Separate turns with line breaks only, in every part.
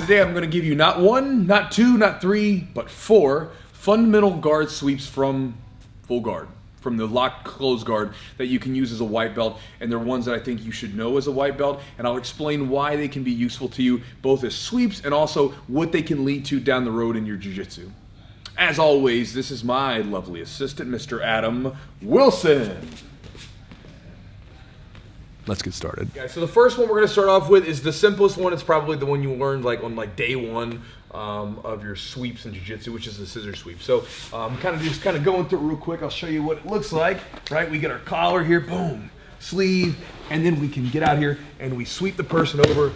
today I'm going to give you not one, not two, not three, but four fundamental guard sweeps from full guard, from the locked closed guard that you can use as a white belt, and they're ones that I think you should know as a white belt, and I'll explain why they can be useful to you both as sweeps and also what they can lead to down the road in your jiu-jitsu. As always, this is my lovely assistant, Mr. Adam Wilson. Let's get started. Yeah, so the first one we're going to start off with is the simplest one. It's probably the one you learned like on like day one of your sweeps in jiu-jitsu, which is the scissor sweep. So kind of going through it real quick. I'll show you what it looks like. Right, we get our collar here, boom, sleeve, and then we can get out here and we sweep the person over,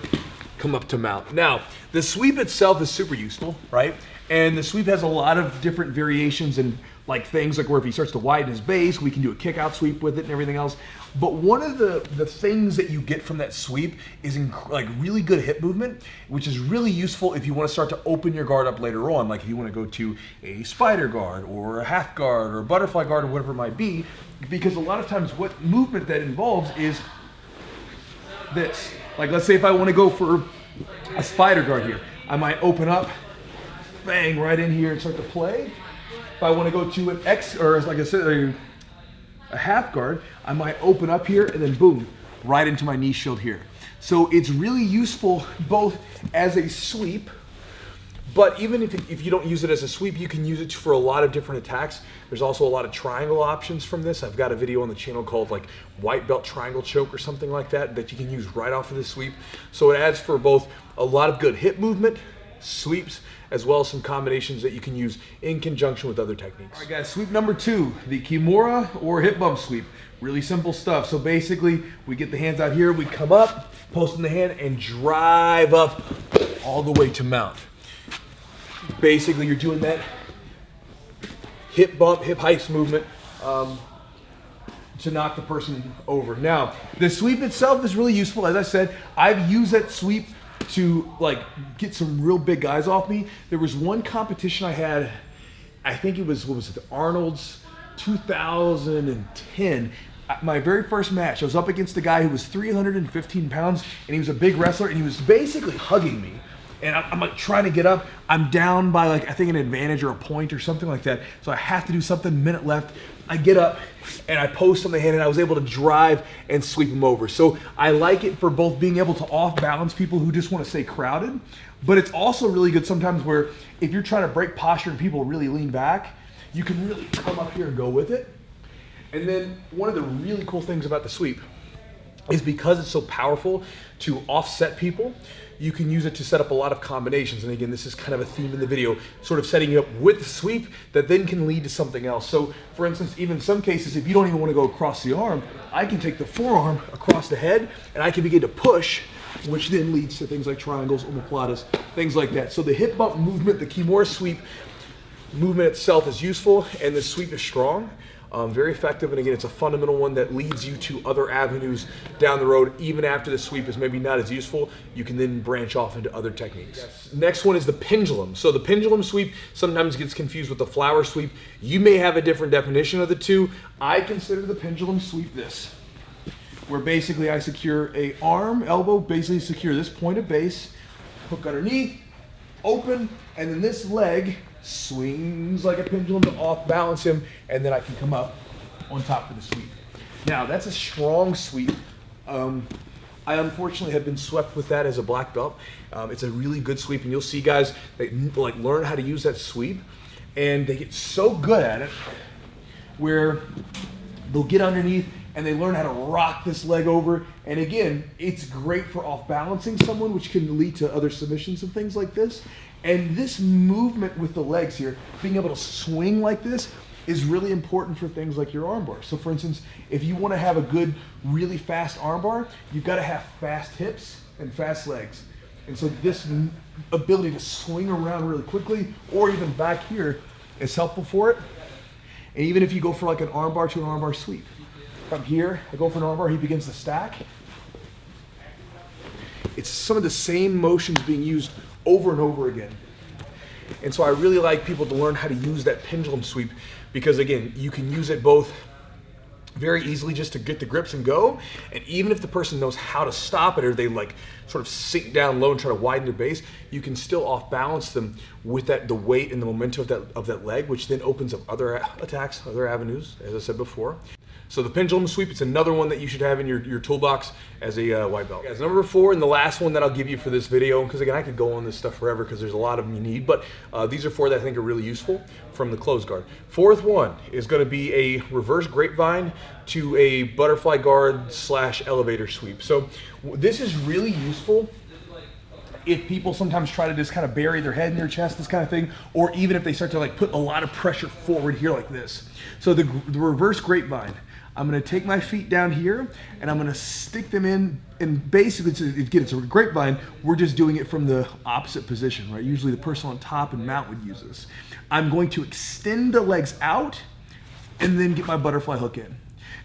come up to mount. Now, the sweep itself is super useful, right? And the sweep has a lot of different variations and like things like where if he starts to widen his base, we can do a kick out sweep with it and everything else. But one of the things that you get from that sweep is like really good hip movement, which is really useful if you want to start to open your guard up later on. Like if you want to go to a spider guard or a half guard or a butterfly guard or whatever it might be, because a lot of times what movement that involves is this. Like let's say if I want to go for a spider guard here, I might open up, bang, right in here and start to play. If I want to go to an X, or like I said, a half guard, I might open up here and then boom, right into my knee shield here. So it's really useful both as a sweep, but even if you don't use it as a sweep, you can use it for a lot of different attacks. There's also a lot of triangle options from this. I've got a video on the channel called like white belt triangle choke or something like that that you can use right off of this sweep. So it adds for both a lot of good hip movement, sweeps, as well as some combinations that you can use in conjunction with other techniques. All right guys, sweep number two, the kimura or hip bump sweep. Really simple stuff. So basically, we get the hands out here, we come up, posting the hand, and drive up all the way to mount. Basically, you're doing that hip bump, hip heist movement to knock the person over. Now, the sweep itself is really useful. As I said, I've used that sweep to like get some real big guys off me. There was one competition I had, I think it was, what was it, Arnold's 2010. My very first match, I was up against a guy who was 315 pounds and he was a big wrestler and he was basically hugging me. And I'm like trying to get up. I'm down by like, I think an advantage or a point or something like that. So I have to do something, minute left. I get up and I post on the hand and I was able to drive and sweep him over. So I like it for both being able to off balance people who just want to stay crowded, but it's also really good sometimes where if you're trying to break posture and people really lean back, you can really come up here and go with it. And then one of the really cool things about the sweep is because it's so powerful to offset people, you can use it to set up a lot of combinations. And again, this is kind of a theme in the video, sort of setting you up with the sweep that then can lead to something else. So for instance, even in some cases, if you don't even want to go across the arm, I can take the forearm across the head and I can begin to push, which then leads to things like triangles, omoplatas, things like that. So the hip bump movement, the kimura sweep movement itself is useful and the sweep is strong. Very effective, and again, it's a fundamental one that leads you to other avenues down the road. Even after the sweep is maybe not as useful, you can then branch off into other techniques. Yes. Next one is the pendulum. So the pendulum sweep sometimes gets confused with the flower sweep. You may have a different definition of the two. I consider the pendulum sweep this, where basically I secure a arm, elbow, basically secure this point of base, hook underneath, open, and then this leg swings like a pendulum to off balance him, and then I can come up on top of the sweep. Now that's a strong sweep. I unfortunately have been swept with that as a black belt. It's a really good sweep, and you'll see guys that like learn how to use that sweep, and they get so good at it where they'll get underneath and they learn how to rock this leg over. And again, it's great for off balancing someone, which can lead to other submissions and things like this. And this movement with the legs here, being able to swing like this, is really important for things like your armbar. So for instance, if you want to have a good, really fast armbar, you've got to have fast hips and fast legs. And so this ability to swing around really quickly, or even back here, is helpful for it. And even if you go for like an armbar to an armbar sweep, from here, I go for an armbar, he begins to stack. It's some of the same motions being used over and over again. And so I really like people to learn how to use that pendulum sweep because again, you can use it both very easily just to get the grips and go. And even if the person knows how to stop it, or they like sort of sink down low and try to widen their base, you can still off balance them with the weight and the momentum of that leg, which then opens up other attacks, other avenues, as I said before. So the pendulum sweep, it's another one that you should have in your toolbox as a white belt. Guys, number 4, and the last one that I'll give you for this video, because again, I could go on this stuff forever because there's a lot of them you need, but these are 4 that I think are really useful from the closed guard. 4th one is going to be a reverse grapevine to a butterfly guard / elevator sweep. So this is really useful if people sometimes try to just kind of bury their head in their chest, this kind of thing, or even if they start to like put a lot of pressure forward here like this. So the reverse grapevine, I'm going to take my feet down here and I'm going to stick them in, and basically, again, it's a grapevine, we're just doing it from the opposite position, right? Usually the person on top and mount would use this. I'm going to extend the legs out and then get my butterfly hook in.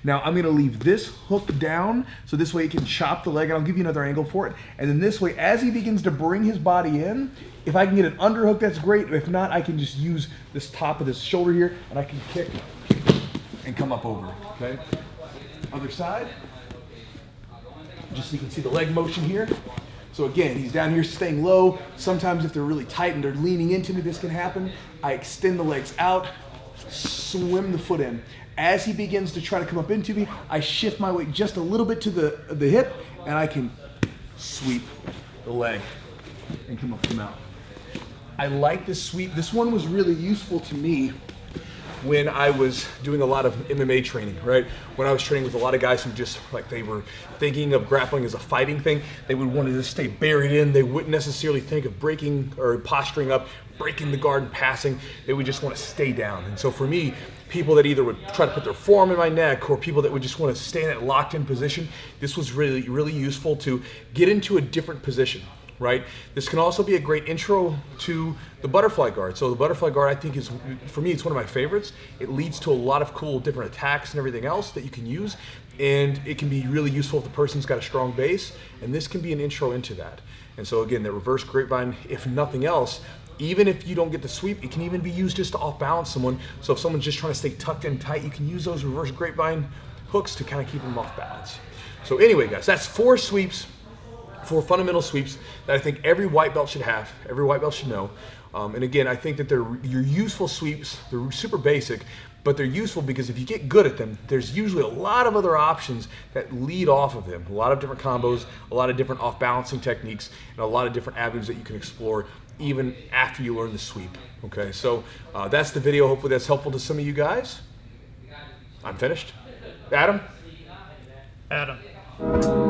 Now I'm going to leave this hook down so this way it can chop the leg, and I'll give you another angle for it. And then this way, as he begins to bring his body in, if I can get an underhook, that's great. If not, I can just use this top of this shoulder here and I can kick and come up over, okay? Other side, just so you can see the leg motion here. So again, he's down here staying low. Sometimes if they're really tight and they're leaning into me, this can happen. I extend the legs out, swim the foot in. As he begins to try to come up into me, I shift my weight just a little bit to the hip, and I can sweep the leg and come up to mount. I like this sweep. This one was really useful to me when I was doing a lot of MMA training, right? When I was training with a lot of guys who just, like, they were thinking of grappling as a fighting thing. They would want to just stay buried in. They wouldn't necessarily think of breaking or posturing up, breaking the guard and passing. They would just want to stay down. And so for me, people that either would try to put their forearm in my neck, or people that would just want to stay in that locked in position, this was really, really useful to get into a different position, right? This can also be a great intro to the butterfly guard. So the butterfly guard, I think, is, for me, it's one of my favorites. It leads to a lot of cool different attacks and everything else that you can use, and it can be really useful if the person's got a strong base, and this can be an intro into that. And so again, the reverse grapevine, if nothing else, even if you don't get the sweep, it can even be used just to off balance someone. So if someone's just trying to stay tucked in tight, you can use those reverse grapevine hooks to kind of keep them off balance. So anyway, guys, that's 4 sweeps, 4 fundamental sweeps that I think every white belt should have, every white belt should know. And again, I think that they're your useful sweeps. They're super basic, but they're useful because if you get good at them, there's usually a lot of other options that lead off of them. A lot of different combos, a lot of different off-balancing techniques, and a lot of different avenues that you can explore even after you learn the sweep. Okay, so that's the video. Hopefully that's helpful to some of you guys. I'm finished. Adam?
Adam.